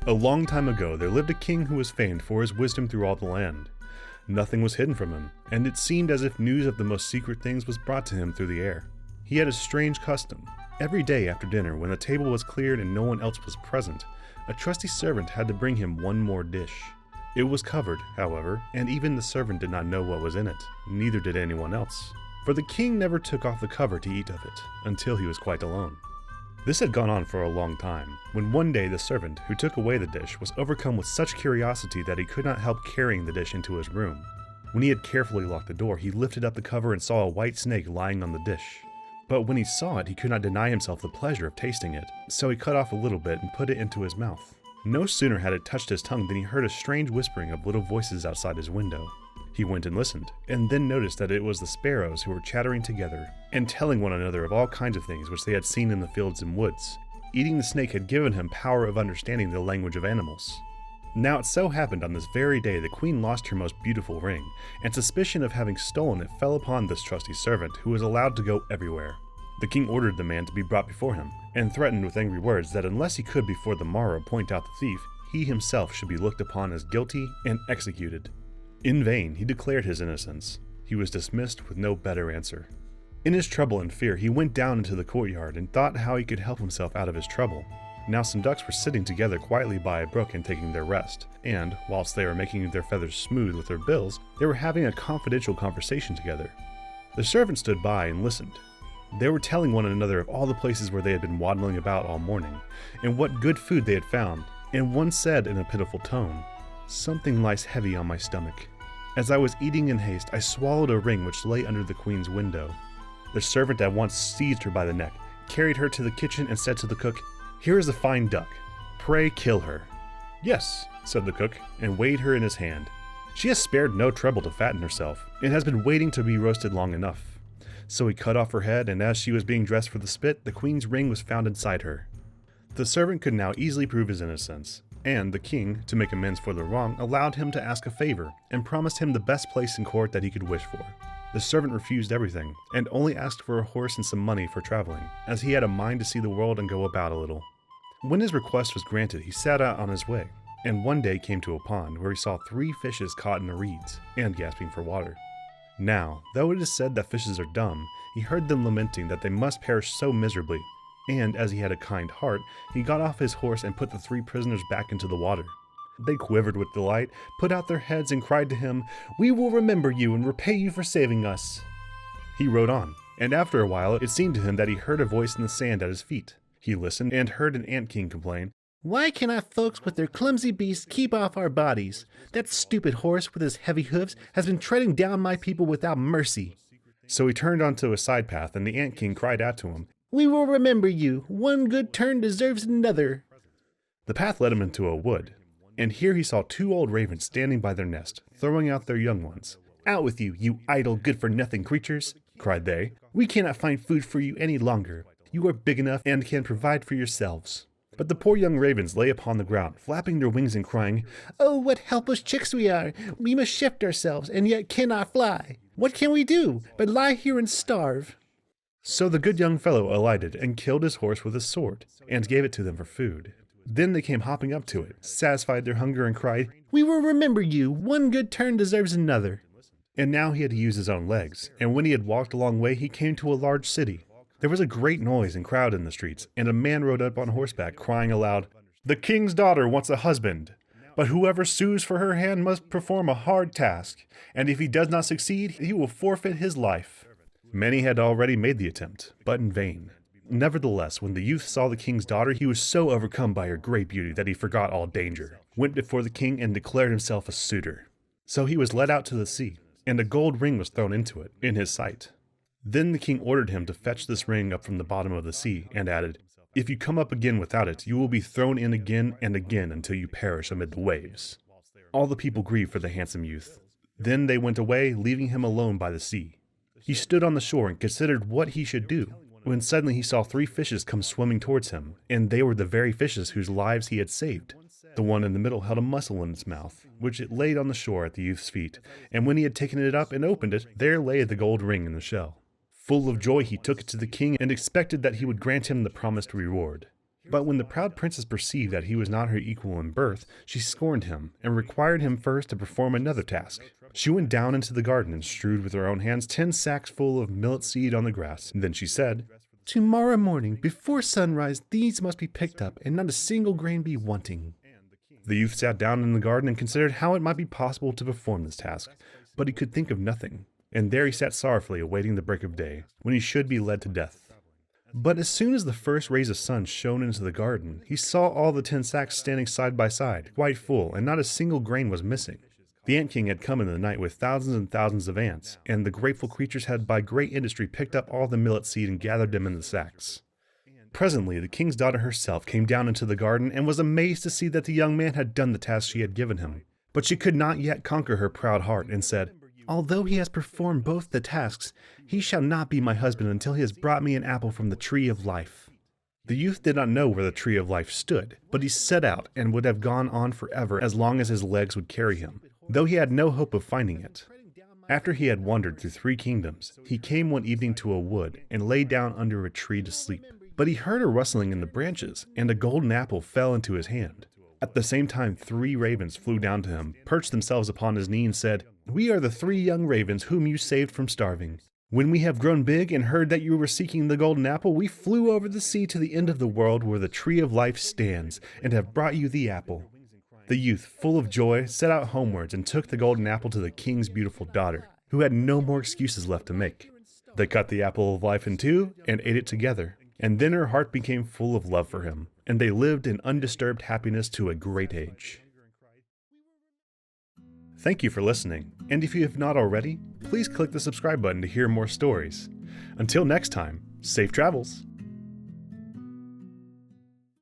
A long time ago, there lived a king who was famed for his wisdom through all the land. Nothing was hidden from him, and it seemed as if news of the most secret things was brought to him through the air. He had a strange custom. Every day after dinner, when the table was cleared and no one else was present, a trusty servant had to bring him one more dish. It was covered, however, and even the servant did not know what was in it, neither did anyone else. For the king never took off the cover to eat of it, until he was quite alone. This had gone on for a long time, when one day the servant, who took away the dish, was overcome with such curiosity that he could not help carrying the dish into his room. When he had carefully locked the door, he lifted up the cover and saw a white snake lying on the dish. But when he saw it, he could not deny himself the pleasure of tasting it, so he cut off a little bit and put it into his mouth. No sooner had it touched his tongue than he heard a strange whispering of little voices outside his window. He went and listened, and then noticed that it was the sparrows who were chattering together and telling one another of all kinds of things which they had seen in the fields and woods. Eating the snake had given him power of understanding the language of animals. Now it so happened on this very day the queen lost her most beautiful ring, and suspicion of having stolen it fell upon this trusty servant, who was allowed to go everywhere. The king ordered the man to be brought before him, and threatened with angry words that unless he could before the morrow point out the thief, he himself should be looked upon as guilty and executed. In vain he declared his innocence. He was dismissed with no better answer. In his trouble and fear, he went down into the courtyard and thought how he could help himself out of his trouble. Now some ducks were sitting together quietly by a brook and taking their rest, and, whilst they were making their feathers smooth with their bills, they were having a confidential conversation together. The servant stood by and listened. They were telling one another of all the places where they had been waddling about all morning, and what good food they had found, and one said in a pitiful tone, "Something lies heavy on my stomach. As I was eating in haste, I swallowed a ring which lay under the queen's window." The servant at once seized her by the neck, carried her to the kitchen, and said to the cook, "Here is a fine duck. Pray kill her." "Yes," said the cook, and weighed her in his hand. "She has spared no trouble to fatten herself, and has been waiting to be roasted long enough." So he cut off her head, and as she was being dressed for the spit, the queen's ring was found inside her. The servant could now easily prove his innocence, and the king, to make amends for the wrong, allowed him to ask a favor, and promised him the best place in court that he could wish for. The servant refused everything, and only asked for a horse and some money for traveling, as he had a mind to see the world and go about a little. When his request was granted, he set out on his way, and one day came to a pond where he saw 3 fishes caught in the reeds, and gasping for water. Now, though it is said that fishes are dumb, he heard them lamenting that they must perish so miserably, and as he had a kind heart, he got off his horse and put the 3 prisoners back into the water. They quivered with delight, put out their heads, and cried to him, "We will remember you and repay you for saving us." He rode on, and after a while it seemed to him that he heard a voice in the sand at his feet. He listened and heard an ant king complain, "Why cannot folks with their clumsy beasts keep off our bodies? That stupid horse with his heavy hoofs has been treading down my people without mercy." So he turned onto a side path, and the ant king cried out to him, "We will remember you. One good turn deserves another." The path led him into a wood, and here he saw 2 old ravens standing by their nest, throwing out their young ones. "Out with you, you idle, good-for-nothing creatures," cried they. "We cannot find food for you any longer. You are big enough and can provide for yourselves." But the poor young ravens lay upon the ground, flapping their wings and crying, "Oh, what helpless chicks we are! We must shift ourselves, and yet cannot fly. What can we do but lie here and starve?" So the good young fellow alighted and killed his horse with his sword, and gave it to them for food. Then they came hopping up to it, satisfied their hunger, and cried, "We will remember you. One good turn deserves another." And now he had to use his own legs, and when he had walked a long way, he came to a large city. There was a great noise and crowd in the streets, and a man rode up on horseback, crying aloud, "The king's daughter wants a husband, but whoever sues for her hand must perform a hard task, and if he does not succeed, he will forfeit his life." Many had already made the attempt, but in vain. Nevertheless, when the youth saw the king's daughter, he was so overcome by her great beauty that he forgot all danger, went before the king, and declared himself a suitor. So he was led out to the sea, and a gold ring was thrown into it, in his sight. Then the king ordered him to fetch this ring up from the bottom of the sea, and added, "If you come up again without it, you will be thrown in again and again until you perish amid the waves." All the people grieved for the handsome youth. Then they went away, leaving him alone by the sea. He stood on the shore and considered what he should do, when suddenly he saw 3 fishes come swimming towards him, and they were the very fishes whose lives he had saved. The one in the middle held a mussel in its mouth, which it laid on the shore at the youth's feet, and when he had taken it up and opened it, there lay the gold ring in the shell. Full of joy, he took it to the king and expected that he would grant him the promised reward. But when the proud princess perceived that he was not her equal in birth, she scorned him, and required him first to perform another task. She went down into the garden and strewed with her own hands 10 sacks full of millet seed on the grass. Then she said, "Tomorrow morning, before sunrise, these must be picked up, and not a single grain be wanting." The youth sat down in the garden and considered how it might be possible to perform this task, but he could think of nothing. And there he sat sorrowfully awaiting the break of day, when he should be led to death. But as soon as the first rays of sun shone into the garden, he saw all the 10 sacks standing side by side, quite full, and not a single grain was missing. The Ant King had come in the night with thousands and thousands of ants, and the grateful creatures had by great industry picked up all the millet seed and gathered them in the sacks. Presently, the king's daughter herself came down into the garden and was amazed to see that the young man had done the task she had given him. But she could not yet conquer her proud heart, and said, "Although he has performed both the tasks, he shall not be my husband until he has brought me an apple from the tree of life." The youth did not know where the tree of life stood, but he set out and would have gone on forever as long as his legs would carry him, though he had no hope of finding it. After he had wandered through 3 kingdoms, he came one evening to a wood and lay down under a tree to sleep. But he heard a rustling in the branches, and a golden apple fell into his hand. At the same time 3 ravens flew down to him, perched themselves upon his knee, and said, "We are the 3 young ravens whom you saved from starving. When we have grown big and heard that you were seeking the golden apple, we flew over the sea to the end of the world where the tree of life stands, and have brought you the apple." The youth, full of joy, set out homewards and took the golden apple to the king's beautiful daughter, who had no more excuses left to make. They cut the apple of life in 2 and ate it together, and then her heart became full of love for him, and they lived in undisturbed happiness to a great age. Thank you for listening, and if you have not already, please click the subscribe button to hear more stories. Until next time, safe travels!